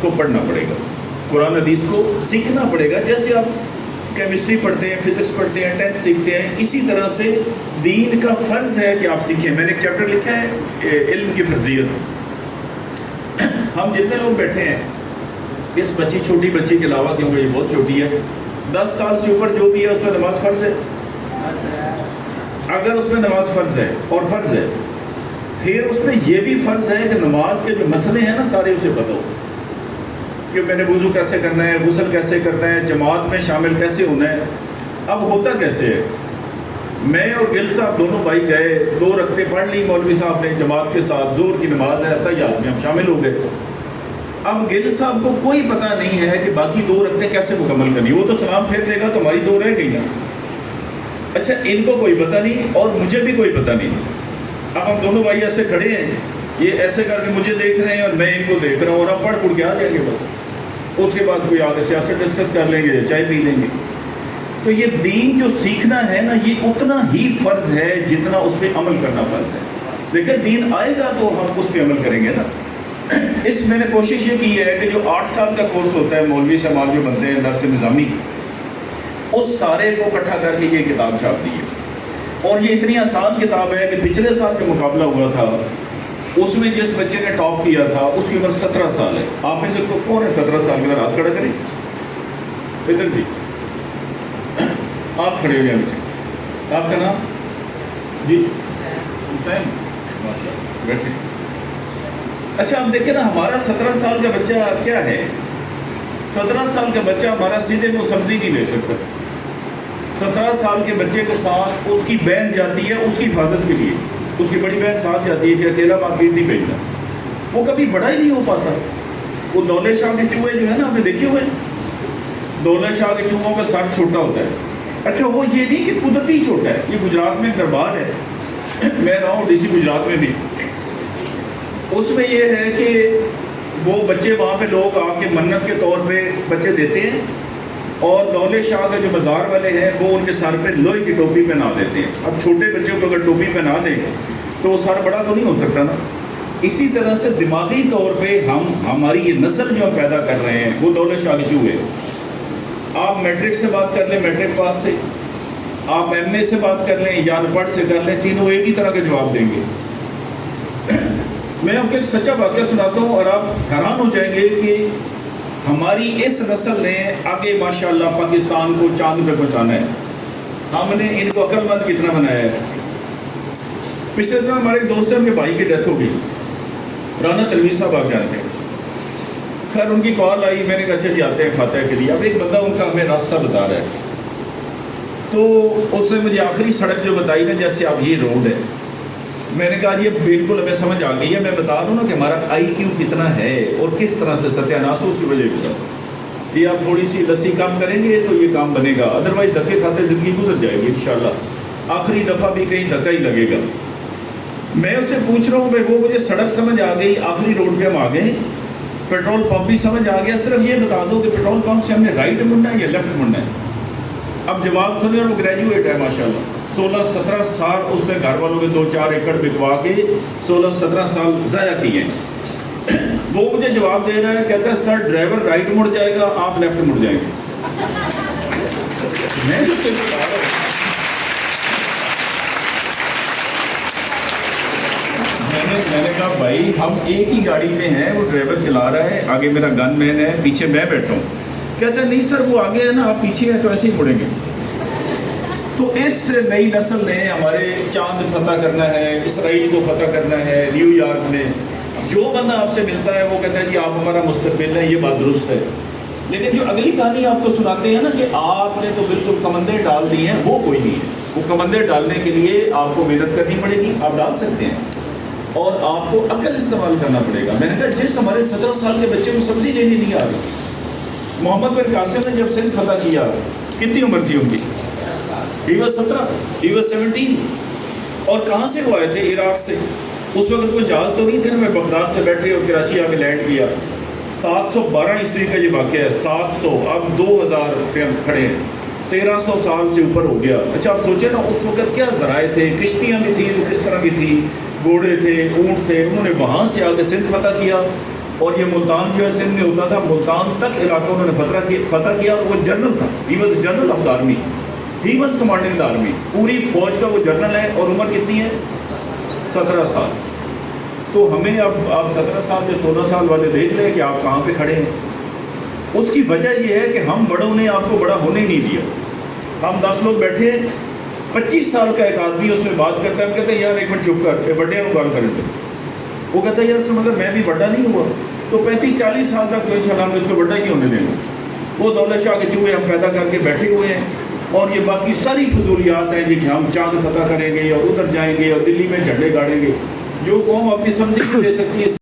کو پڑھنا پڑے گا، قرآن حدیث کو سیکھنا پڑے گا. جیسے آپ کیمسٹری پڑھتے ہیں، فزکس پڑھتے ہیں، ٹینتھ سیکھتے ہیں، اسی طرح سے دین کا فرض ہے کہ آپ سیکھیں. میں نے ایک چیپٹر لکھا ہے علم کی فرضیت. ہم جتنے لوگ بیٹھے ہیں اس بچی، چھوٹی بچی کے علاوہ، کیونکہ یہ بہت چھوٹی ہے، 10 سال سے اوپر جو بھی ہے اس میں نماز فرض ہے. اگر اس میں نماز فرض ہے اور فرض ہے، پھر اس میں یہ بھی فرض ہے کہ نماز کے جو مسئلے ہیں نا سارے اسے پتہ ہو کہ میں نے وضو کیسے کرنا ہے، غسل کیسے کرنا ہے، جماعت میں شامل کیسے ہونا ہے. اب ہوتا کیسے ہے، میں اور گل صاحب دونوں بھائی گئے، 2 رکعتیں پڑھ لی مولوی صاحب نے جماعت کے ساتھ، زور کی نماز ہے، تیار میں ہم شامل ہو گئے. اب گل صاحب کو کوئی پتہ نہیں ہے کہ باقی 2 رکعتیں کیسے مکمل کرنی. وہ تو سلام پھیر دے گا تو ہماری 2 رہ گئی نا. اچھا، ان کو کوئی پتہ نہیں اور مجھے بھی کوئی پتہ نہیں. اب ہم دونوں بھائی ایسے کھڑے ہیں، یہ ایسے کر کے مجھے دیکھ رہے ہیں اور میں ان کو دیکھ رہا ہوں، اور اب پڑھ کے آ جائیں گے بس. اس کے بعد کوئی آگے سیاست ڈسکس کر لیں گے، چائے پی لیں گے. تو یہ دین جو سیکھنا ہے نا، یہ اتنا ہی فرض ہے جتنا اس پہ عمل کرنا فرض ہے. دیکھیں دین آئے گا تو ہم اس پہ عمل کریں گے نا. اس میں نے کوشش یہ کی ہے کہ جو 8 سال کا کورس ہوتا ہے مولوی صاحب جو بنتے ہیں درس نظامی، اس سارے کو اکٹھا کر کے یہ کتاب چھاپ دی ہے. اور یہ اتنی آسان کتاب ہے کہ پچھلے سال جو مقابلہ ہوا تھا اس میں جس بچے نے ٹاپ کیا تھا اس کی عمر 17 سال ہے. آپ میں سے کون ہے 17 سال کے اندر ہاتھ کھڑا کریں. ادھر بھی آپ کھڑے ہو جائیں بچے. آپ کا نام؟ جی حسین. بیٹھے. اچھا آپ دیکھیں نا، ہمارا 17 سال کا بچہ کیا ہے، 17 سال کا بچہ ہمارا سیدھے کو سبزی نہیں لے سکتا. 17 سال کے بچے کے ساتھ اس کی بہن جاتی ہے اس کی حفاظت کے لیے، اس کی بڑی بہن ساتھ جاتی ہے کہ اکیلا مارکیٹ نہیں بھیجنا. وہ کبھی بڑا ہی نہیں ہو پاتا. وہ دولت شاہ کے چوہے جو ہے نا، آپ نے دیکھے ہوئے، دولت شاہ کے چوہوں کا سر چھوٹا ہوتا ہے. اچھا وہ یہ نہیں کہ قدرتی چھوٹا ہے. یہ گجرات میں دربار ہے، میں رہا ہوں ڈی سی گجرات میں بھی. اس میں یہ ہے کہ وہ بچے وہاں پہ لوگ آ کے منت کے طور پہ بچے دیتے ہیں، اور دولت شاہ کے جو بازار والے ہیں وہ ان کے سر پہ لوہے کی ٹوپی پہنا دیتے ہیں. اب چھوٹے بچوں کو اگر ٹوپی پہنا دیں تو وہ سر بڑا تو نہیں ہو سکتا نا. اسی طرح سے دماغی طور پہ ہماری یہ نسل جو ہم پیدا کر رہے ہیں وہ دولت شاہ کے چوہے. آپ میٹرک سے بات کر لیں، میٹرک پاس سے، آپ ایم اے سے بات کر لیں یا ان پڑھ سے کر لیں، تینوں ایک ہی طرح کے جواب دیں گے. میں آپ کو ایک سچا واقعہ سناتا ہوں اور آپ حیران ہو جائیں گے کہ ہماری اس نسل نے آگے ماشاءاللہ پاکستان کو چاند پہ پہنچانا ہے. ہم نے ان کو عقل مند کتنا بنایا ہے. پچھلے دن ہمارے ایک دوست ہیں، ان کے بھائی کی ڈیتھ ہو گئی، رانا تنویر صاحب آپ جانتے ہیں. خیر ان کی کال آئی، میں نے کہا اچھا جی آتے ہیں فاتحہ کے لیے. اب ایک بندہ ان کا ہمیں راستہ بتا رہا ہے، تو اس نے مجھے آخری سڑک جو بتائی نا، جیسے آپ یہ روڈ ہے، میں نے کہا یہ بالکل ہمیں سمجھ آ گئی ہے. میں بتا دوں نا کہ ہمارا آئی کیو کتنا ہے اور کس طرح سے ستیہ ناس ہو، اس کی وجہ بتا. یہ آپ تھوڑی سی لسی کام کریں گے تو یہ کام بنے گا، ادروائز دھکے کھاتے زندگی گزر جائے گی انشاءاللہ. آخری دفعہ بھی کہیں دھکا ہی لگے گا. میں اس سے پوچھ رہا ہوں بھائی، وہ مجھے سڑک سمجھ آ گئی، آخری روڈ پہ ہم آ گئے، پیٹرول پمپ بھی سمجھ آ گیا، صرف یہ بتا دو کہ پیٹرول پمپ سے ہم نے رائٹ مڑنا ہے یا لیفٹ مڑنا ہے. اب جواب سنیں، اور وہ گریجویٹ ہے ماشاءاللہ. 16-17 سال اس نے گھر والوں کے 2-4 ایکڑ بکوا کے 16-17 سال ضائع کیے ہیں. وہ مجھے جواب دے رہا ہے، کہتا ہے سر ڈرائیور رائٹ مڑ جائے گا، آپ لیفٹ مڑ جائیں گے. میں نے کہا بھائی ہم ایک ہی گاڑی میں ہیں، وہ ڈرائیور چلا رہا ہے، آگے میرا گن مین ہے، پیچھے میں بیٹھا ہوں. کہتا ہے نہیں سر وہ آگے ہے نا، آپ پیچھے ہیں تو ایسے ہی مڑیں گے. تو اس نئی نسل نے ہمارے چاند فتح کرنا ہے، اسرائیل کو فتح کرنا ہے. نیو یارک میں جو بندہ آپ سے ملتا ہے وہ کہتا ہے جی آپ ہمارا مستقبل ہے. یہ بات درست ہے، لیکن جو اگلی کہانی آپ کو سناتے ہیں نا کہ آپ نے تو بالکل کمندیں ڈال دی ہیں، وہ کوئی نہیں ہے. وہ کمندیں ڈالنے کے لیے آپ کو محنت کرنی پڑے گی. آپ ڈال سکتے ہیں اور آپ کو عقل استعمال کرنا پڑے گا. میں نے کہا جس ہمارے 17 سال کے بچے کو سبزی لینے نہیں آ رہی. محمد بن قاسم نے جب سندھ فتح کیا کتنی عمر تھی ان کی؟ He was 17. اور کہاں سے وہ آئے تھے؟ عراق سے. اس وقت کوئی جہاز تو نہیں تھے نا، میں بغداد سے بیٹھے اور کراچی آ کے لینڈ کیا. 712 عیسوی کا یہ واقعہ ہے. 700 اب 2000 پہ ہم کھڑے ہیں، 1300 سال سے اوپر ہو گیا. اچھا آپ سوچیں نا اس وقت کیا ذرائع تھے، کشتیاں بھی تھیں تو کس طرح کی تھی، گھوڑے تھے، اونٹ تھے. انہوں نے وہاں سے آ کے سندھ فتح کیا. اور یہ ملتان جو ہے سندھ میں ہوتا تھا، ملتان تک علاقہ انہوں نے فتح کیا، اور وہ جنرل تھا، he was general of the army, he was commanding the army, پوری فوج کا وہ جنرل ہے، اور عمر کتنی ہے؟ 17 سال. تو ہمیں اب آپ 17 سال یا 16 سال والے دیکھ لیں کہ آپ کہاں پہ کھڑے ہیں. اس کی وجہ یہ ہے کہ ہم بڑوں نے آپ کو بڑا ہونے نہیں دیا. ہم 10 لوگ بیٹھے ہیں، 25 سال کا ایک آدمی اس میں بات کرتا ہے، ہم کہتے ہیں یار ایک منٹ چپ کر، بڑے کو گال کریں گے. وہ کہتا ہے یار اس کا مطلب میں بھی بڑا نہیں ہوا. تو 35-40 سال تک تو انشاءاللہ ہم اس کو بڑا ہی نہیں ہونے دیں گے. وہ دولت شاہ کے چوہے ہم پیدا کر کے بیٹھے ہوئے ہیں، اور یہ باقی ساری فضولیات ہیں جی کہ ہم چاند فتح کریں گے اور ادھر جائیں گے اور دلی میں جھنڈے گاڑیں گے. جو قوم اپنی سمجھ نہیں دے سکتی